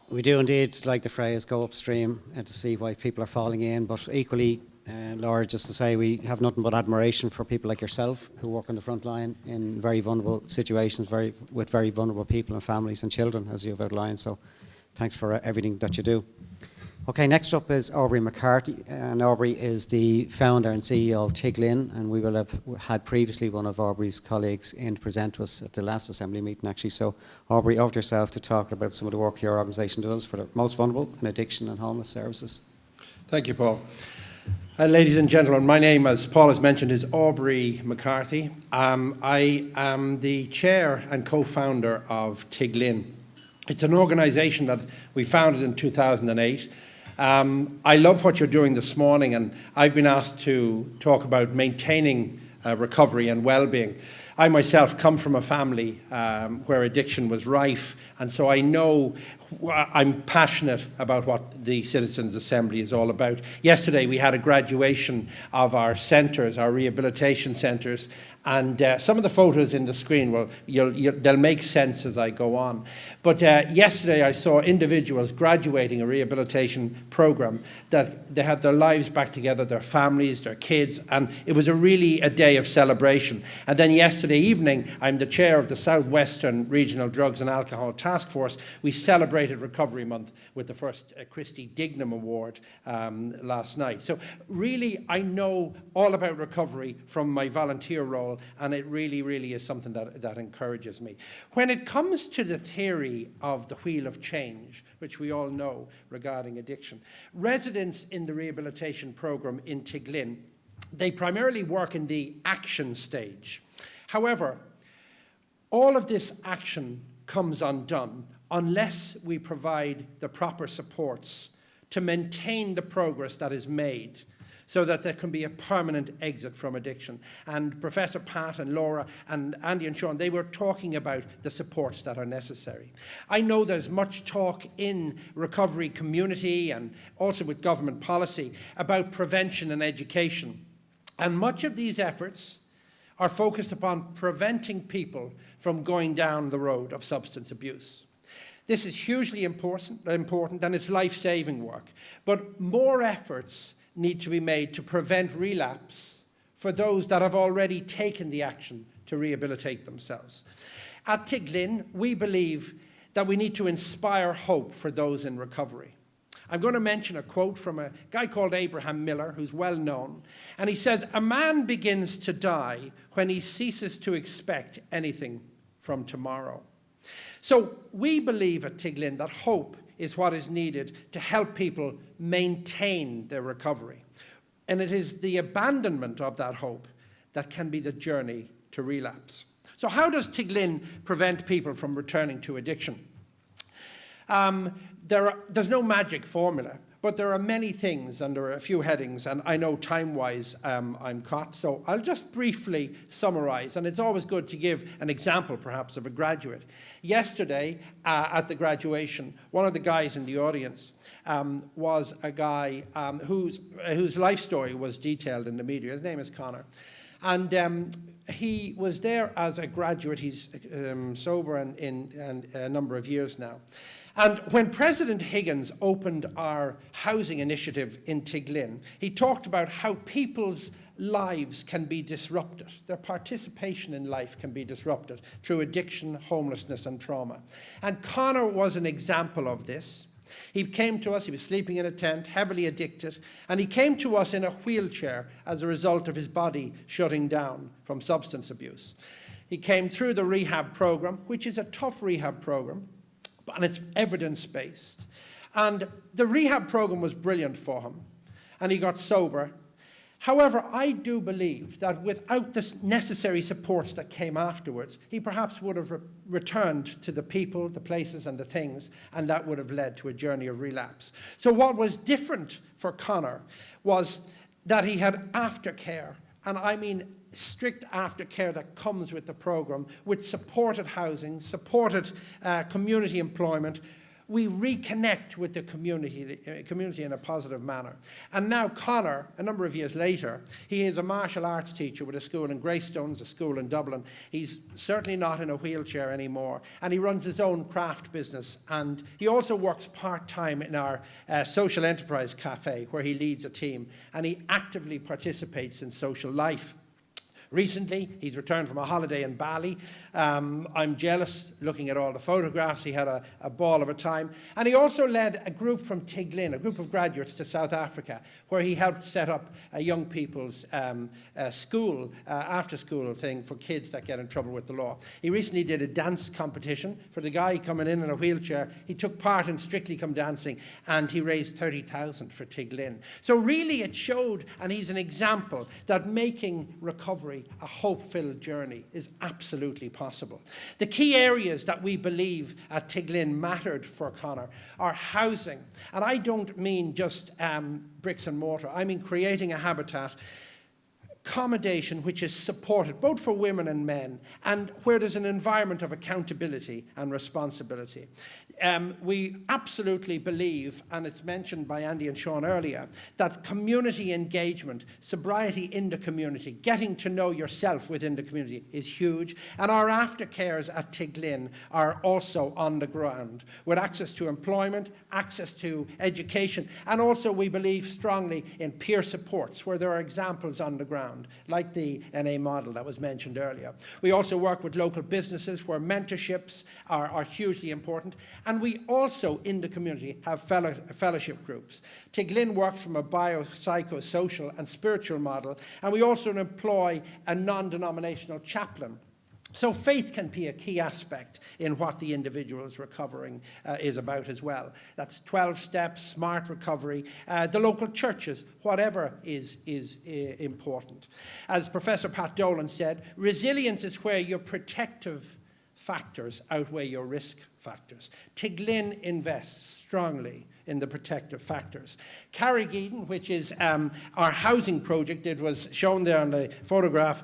We do indeed like the phrase go upstream and to see why people are falling in, but equally, Laura, just to say we have nothing but admiration for people like yourself who work on the front line in very vulnerable situations, with very vulnerable people and families and children, as you've outlined. So thanks for everything that you do. Okay, next up is Aubrey McCarthy, and Aubrey is the founder and CEO of Tiglin, and we will have had previously one of Aubrey's colleagues in to present to us at the last Assembly meeting actually. So Aubrey, over to yourself to talk about some of the work your organisation does for the most vulnerable in addiction and homeless services. Thank you, Paul. Ladies and gentlemen, my name, as Paul has mentioned, is Aubrey McCarthy. I am the chair and co-founder of Tiglin. It's an organisation that we founded in 2008. I love what you're doing this morning, and I've been asked to talk about maintaining recovery and well-being. I myself come from a family where addiction was rife, and so I know I'm passionate about what the Citizens' Assembly is all about. Yesterday we had a graduation of our centres, our rehabilitation centres, and some of the photos in the screen, well, they'll make sense as I go on. But yesterday I saw individuals graduating a rehabilitation programme that they had their lives back together, their families, their kids, and it was really a day of celebration. And then yesterday evening, I'm the chair of the Southwestern Regional Drugs and Alcohol Task Force. We celebrated Recovery Month with the first Christy Dignam Award last night. So really, I know all about recovery from my volunteer role, and it really, really is something that encourages me. When it comes to the theory of the wheel of change, which we all know regarding addiction, residents in the rehabilitation programme in Tiglin, they primarily work in the action stage. However, all of this action comes undone unless we provide the proper supports to maintain the progress that is made so that there can be a permanent exit from addiction. And Professor Pat and Laura and Andy and Sean, they were talking about the supports that are necessary. I know there's much talk in recovery community and also with government policy about prevention and education. And much of these efforts are focused upon preventing people from going down the road of substance abuse. This is hugely important and it's life-saving work. But more efforts need to be made to prevent relapse for those that have already taken the action to rehabilitate themselves. At Tiglin, we believe that we need to inspire hope for those in recovery. I'm going to mention a quote from a guy called Abraham Miller, who's well known, and he says, "A man begins to die when he ceases to expect anything from tomorrow." So we believe at Tiglin that hope is what is needed to help people maintain their recovery. And it is the abandonment of that hope that can be the journey to relapse. So how does Tiglin prevent people from returning to addiction? There's no magic formula, but there are many things under a few headings, and I know time-wise I'm caught, so I'll just briefly summarize, and it's always good to give an example, perhaps, of a graduate. Yesterday, at the graduation, one of the guys in the audience was a guy whose life story was detailed in the media. His name is Connor. And he was there as a graduate. He's sober and in a number of years now. And when President Higgins opened our housing initiative in Tiglin, he talked about how people's lives can be disrupted. Their participation in life can be disrupted through addiction, homelessness, and trauma. And Connor was an example of this. He came to us, he was sleeping in a tent, heavily addicted, and he came to us in a wheelchair as a result of his body shutting down from substance abuse. He came through the rehab program, which is a tough rehab program, and it's evidence-based. And the rehab program was brilliant for him, and he got sober. However, I do believe that without the necessary supports that came afterwards, he perhaps would have returned to the people, the places, and the things, and that would have led to a journey of relapse. So what was different for Connor was that he had aftercare, and I mean strict aftercare that comes with the program, with supported housing, supported community employment, we reconnect with the community in a positive manner. And now Conor, a number of years later, he is a martial arts teacher with a school in Greystones, a school in Dublin. He's certainly not in a wheelchair anymore, and he runs his own craft business. And he also works part-time in our social enterprise cafe, where he leads a team, and he actively participates in social life. Recently, he's returned from a holiday in Bali. I'm jealous looking at all the photographs. He had a ball of a time. And he also led a group from Tiglin, a group of graduates to South Africa, where he helped set up a young people's school, after-school thing for kids that get in trouble with the law. He recently did a dance competition for the guy coming in a wheelchair. He took part in Strictly Come Dancing, and he raised 30,000 for Tiglin. So really it showed, and he's an example, that making recovery a hope-filled journey is absolutely possible. The key areas that we believe at Tiglin mattered for Conor are housing. And I don't mean just bricks and mortar. I mean creating a habitat, accommodation which is supported both for women and men, and where there's an environment of accountability and responsibility. We absolutely believe, and it's mentioned by Andy and Sean earlier, that community engagement, sobriety in the community, getting to know yourself within the community is huge. And our aftercares at Tiglin are also on the ground, with access to employment, access to education, and also we believe strongly in peer supports, where there are examples on the ground, like the NA model that was mentioned earlier. We also work with local businesses where mentorships are hugely important. And we also, in the community, have fellowship groups. Tiglin works from a biopsychosocial and spiritual model, and we also employ a non-denominational chaplain. So faith can be a key aspect in what the individual's recovering is about as well. That's 12 steps, smart recovery, the local churches, whatever is important. As Professor Pat Dolan said, resilience is where your protective factors outweigh your risk factors. Tiglin invests strongly in the protective factors. Carrigeedon, which is our housing project, it was shown there on the photograph,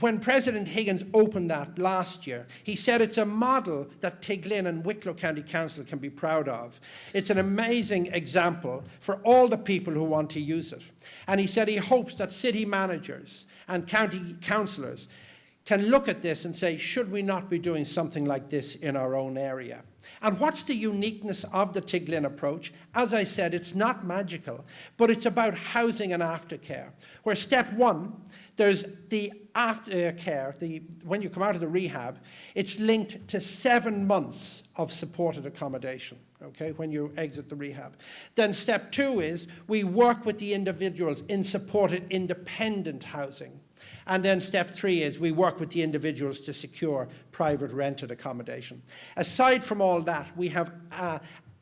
when President Higgins opened that last year, he said it's a model that Tiglin and Wicklow County Council can be proud of. It's an amazing example for all the people who want to use it. And he said he hopes that city managers and county councillors can look at this and say, should we not be doing something like this in our own area? And what's the uniqueness of the Tiglin approach? As I said, it's not magical, but it's about housing and aftercare, where step one, there's the aftercare, when you come out of the rehab, it's linked to 7 months of supported accommodation, okay, when you exit the rehab. Then step two is we work with the individuals in supported independent housing. And then step three is we work with the individuals to secure private rented accommodation. Aside from all that, we have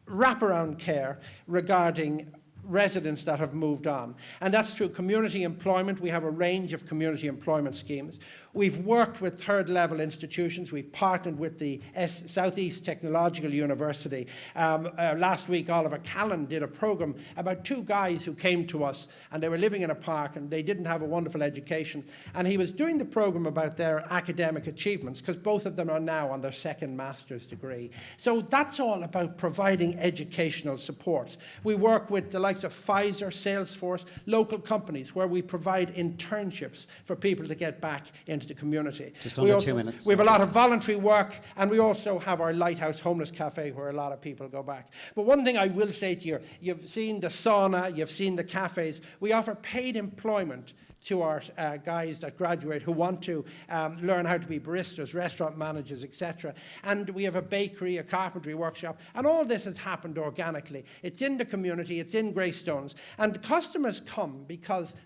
wraparound care regarding residents that have moved on. And that's through community employment. We have a range of community employment schemes. We've worked with third-level institutions. We've partnered with the Southeast Technological University. Last week, Oliver Callan did a program about 2 guys who came to us, and they were living in a park, and they didn't have a wonderful education. And he was doing the program about their academic achievements, because both of them are now on their second master's degree. So that's all about providing educational supports. We work with the likes of Pfizer, Salesforce, local companies where we provide internships for people to get back into the community. Just under 2 minutes. We have a lot of voluntary work, and we also have our Lighthouse Homeless Cafe where a lot of people go back. But one thing I will say to you, you've seen the sauna, you've seen the cafes. We offer paid employment to our guys that graduate who want to learn how to be baristas, restaurant managers, etc. And we have a bakery, a carpentry workshop, and all this has happened organically. It's in the community, it's in Greystones, and customers come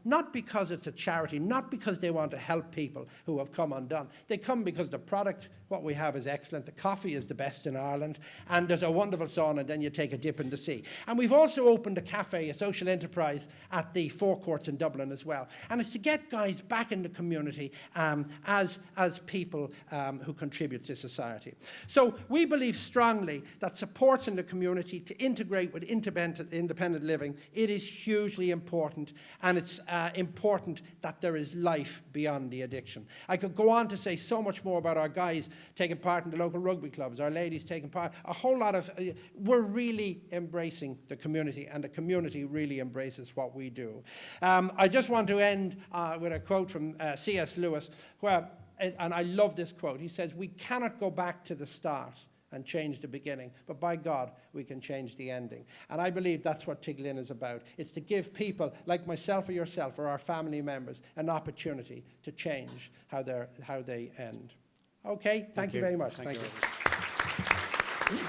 not because it's a charity, not because they want to help people who have come undone. They come because the product, what we have, is excellent. The coffee is the best in Ireland, and there's a wonderful sauna, and then you take a dip in the sea. And we've also opened a cafe, a social enterprise, at the Forecourts in Dublin as well. And it's to get guys back in the community as people who contribute to society. So we believe strongly that supports in the community to integrate with independent living, it is hugely important, and it's important that there is life beyond the addiction. I could go on to say so much more about our guys taking part in the local rugby clubs, our ladies taking part, a whole lot of, we're really embracing the community, and the community really embraces what we do. I just want to end with a quote from C.S. Lewis, where, and I love this quote, he says, "We cannot go back to the start and change the beginning, but by God, we can change the ending." And I believe that's what Tiglin is about. It's to give people like myself or yourself or our family members an opportunity to change how they end. Okay, thank you very much. Thank you.